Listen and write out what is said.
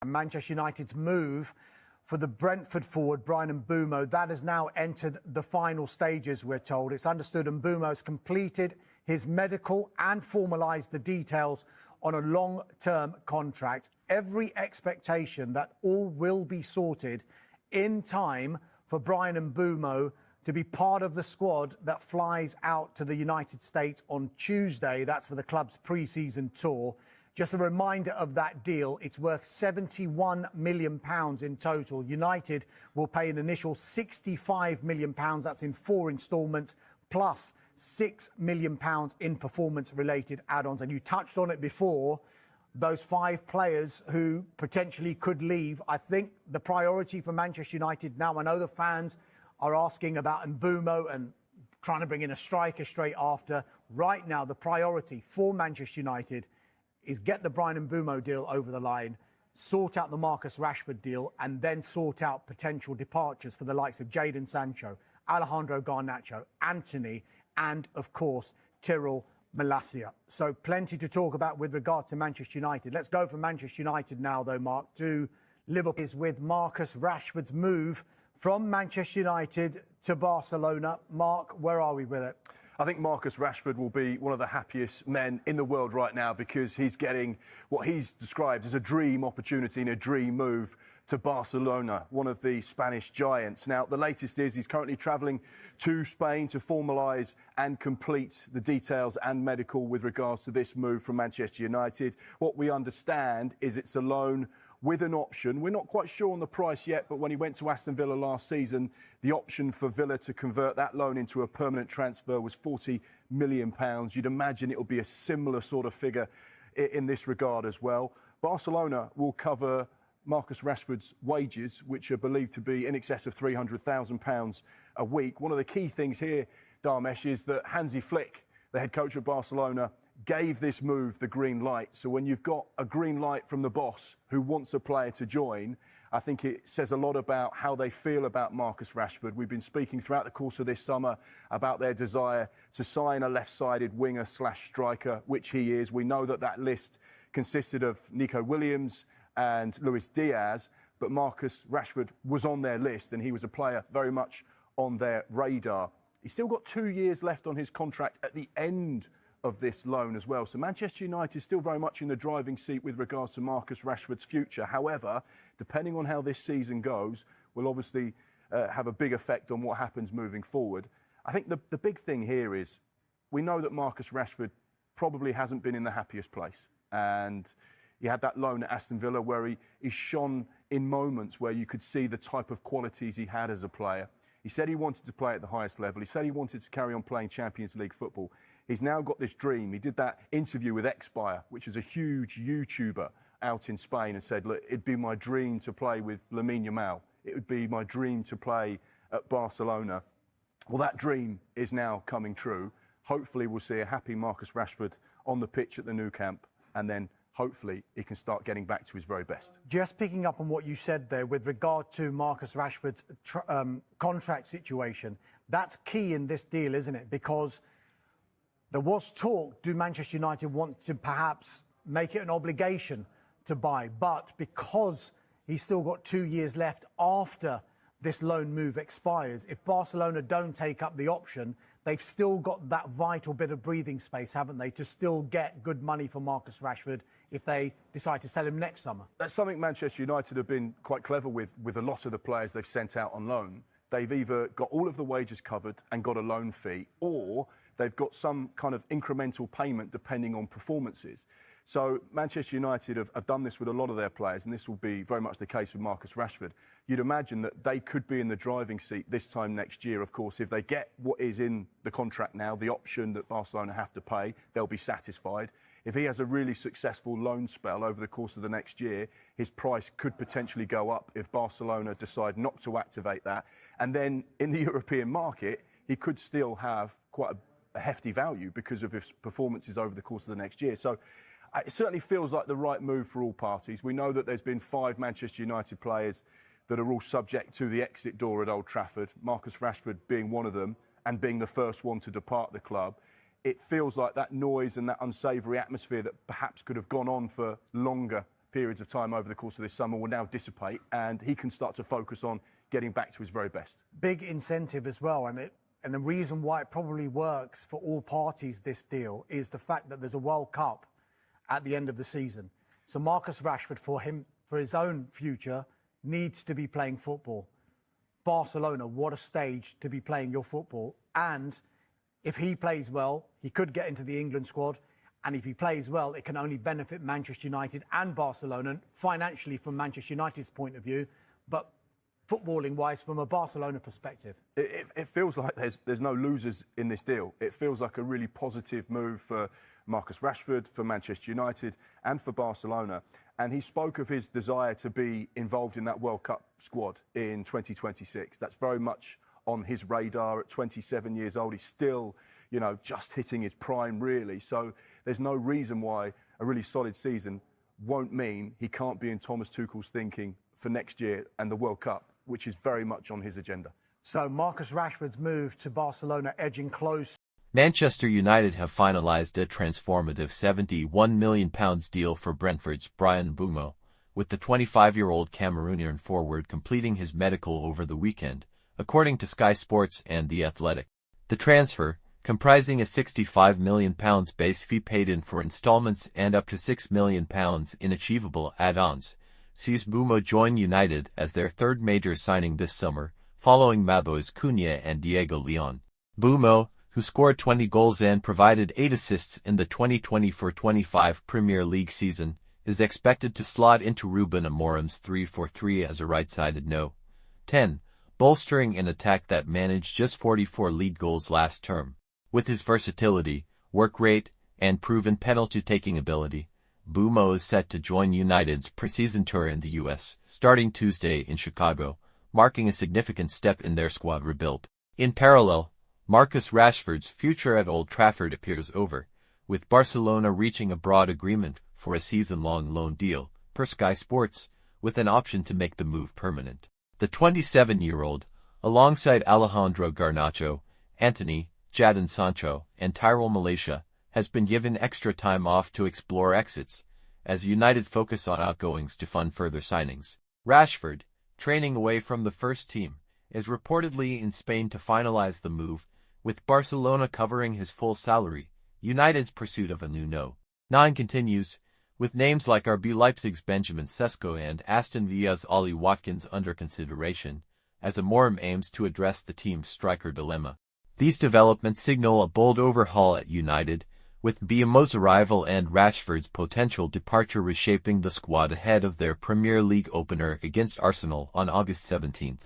Manchester United's move for the Brentford forward, Bryan Mbeumo, that has now entered the final stages, we're told. It's understood Mbeumo has completed his medical and formalised the details on a long-term contract. Every expectation that all will be sorted in time for Bryan Mbeumo to be part of the squad that flies out to the United States on Tuesday. That's for the club's pre-season tour. Just a reminder of that deal, it's worth £71 million in total. United will pay an initial £65 million, that's in 4 instalments, plus £6 million in performance-related add-ons. And you touched on it before, those 5 players who potentially could leave. I think the priority for Manchester United now, I know the fans are asking about Mbeumo and trying to bring in a striker straight after. Right now, the priority for Manchester United is get the Bryan Mbeumo deal over the line, sort out the Marcus Rashford deal, and then sort out potential departures for the likes of Jadon Sancho, Alejandro Garnacho, Antony, and, of course, Tyrell Malacia. So plenty to talk about with regard to Manchester United. Let's go from Manchester United now, though, Mark, to Liverpool. Is with Marcus Rashford's move from Manchester United to Barcelona. Mark, where are we with it? I think Marcus Rashford will be one of the happiest men in the world right now because he's getting what he's described as a dream opportunity and a dream move to Barcelona, one of the Spanish giants. Now, the latest is he's currently travelling to Spain to formalise and complete the details and medical with regards to this move from Manchester United. What we understand is it's a loan with an option. We're not quite sure on the price yet, but when he went to Aston Villa last season, the option for Villa to convert that loan into a permanent transfer was £40 million. You'd imagine it'll be a similar sort of figure in this regard as well. Barcelona will cover Marcus Rashford's wages, which are believed to be in excess of £300,000 a week. One of the key things here, Dharmesh, is that Hansi Flick, the head coach of Barcelona, gave this move the green light. So when you've got a green light from the boss who wants a player to join, I think it says a lot about how they feel about Marcus Rashford. We've been speaking throughout the course of this summer about their desire to sign a left-sided winger/striker, which he is. We know that that list consisted of Nico Williams and Luis Diaz, but Marcus Rashford was on their list and he was a player very much on their radar. He's still got 2 years left on his contract at the end of this loan as well. So Manchester United is still very much in the driving seat with regards to Marcus Rashford's future. However, depending on how this season goes, will obviously have a big effect on what happens moving forward. I think the big thing here is we know that Marcus Rashford probably hasn't been in the happiest place. And he had that loan at Aston Villa where he shone in moments where you could see the type of qualities he had as a player. He said he wanted to play at the highest level. He said he wanted to carry on playing Champions League football. He's now got this dream. He did that interview with Expire, which is a huge YouTuber out in Spain, and said, look, it'd be my dream to play with Lamine Yamal. It would be my dream to play at Barcelona. Well, that dream is now coming true. Hopefully we'll see a happy Marcus Rashford on the pitch at the Nou Camp, and then hopefully he can start getting back to his very best. Just picking up on what you said there with regard to Marcus Rashford's contract situation, that's key in this deal, isn't it? Because there was talk, do Manchester United want to perhaps make it an obligation to buy? But because he's still got 2 years left after this loan move expires, if Barcelona don't take up the option, they've still got that vital bit of breathing space, haven't they, to still get good money for Marcus Rashford if they decide to sell him next summer. That's something Manchester United have been quite clever with a lot of the players they've sent out on loan. They've either got all of the wages covered and got a loan fee, or they've got some kind of incremental payment depending on performances. So Manchester United have done this with a lot of their players, and this will be very much the case with Marcus Rashford. You'd imagine that they could be in the driving seat this time next year. Of course, if they get what is in the contract now, the option that Barcelona have to pay, they'll be satisfied. If he has a really successful loan spell over the course of the next year, his price could potentially go up if Barcelona decide not to activate that. And then in the European market, he could still have quite a hefty value because of his performances over the course of the next year. So it certainly feels like the right move for all parties. We know that there's been 5 Manchester United players that are all subject to the exit door at Old Trafford, Marcus Rashford being one of them and being the first one to depart the club. It feels like that noise and that unsavoury atmosphere that perhaps could have gone on for longer periods of time over the course of this summer will now dissipate, and he can start to focus on getting back to his very best. Big incentive as well, and the reason why it probably works for all parties, this deal, is the fact that there's a World Cup at the end of the season. So Marcus Rashford, for his own future, needs to be playing football. Barcelona, what a stage to be playing your football. And if he plays well, he could get into the England squad. And if he plays well, it can only benefit Manchester United and Barcelona, financially from Manchester United's point of view, but footballing-wise from a Barcelona perspective. It feels like there's no losers in this deal. It feels like a really positive move for Marcus Rashford, for Manchester United and for Barcelona. And he spoke of his desire to be involved in that World Cup squad in 2026. That's very much on his radar. At 27 years old, he's still, you know, just hitting his prime, really. So there's no reason why a really solid season won't mean he can't be in Thomas Tuchel's thinking for next year and the World Cup, which is very much on his agenda. So Marcus Rashford's move to Barcelona edging close. Manchester United have finalised a transformative £71 million deal for Brentford's Bryan Mbeumo, with the 25-year-old Cameroonian forward completing his medical over the weekend, according to Sky Sports and The Athletic. The transfer, comprising a £65 million base fee paid in for instalments and up to £6 million in achievable add-ons, sees Mbeumo join United as their third major signing this summer, following Mabos Cunha and Diego Leon. Mbeumo, who scored 20 goals and provided 8 assists in the 2024-25 Premier League season, is expected to slot into Ruben Amorim's 3-4-3 as a right-sided no.10, bolstering an attack that managed just 44 league goals last term. With his versatility, work rate, and proven penalty-taking ability, Mbeumo is set to join United's preseason tour in the U.S., starting Tuesday in Chicago, marking a significant step in their squad rebuild. In parallel, Marcus Rashford's future at Old Trafford appears over, with Barcelona reaching a broad agreement for a season-long loan deal, per Sky Sports, with an option to make the move permanent. The 27-year-old, alongside Alejandro Garnacho, Antony, Jadon Sancho, and Tyrell Malaysia, has been given extra time off to explore exits, as United focus on outgoings to fund further signings. Rashford, training away from the first team, is reportedly in Spain to finalize the move, with Barcelona covering his full salary. United's pursuit of a new no.9 continues, with names like RB Leipzig's Benjamin Sesko and Aston Villa's Ollie Watkins under consideration, as Amorim aims to address the team's striker dilemma. These developments signal a bold overhaul at United, with Mbeumo's arrival and Rashford's potential departure reshaping the squad ahead of their Premier League opener against Arsenal on August 17.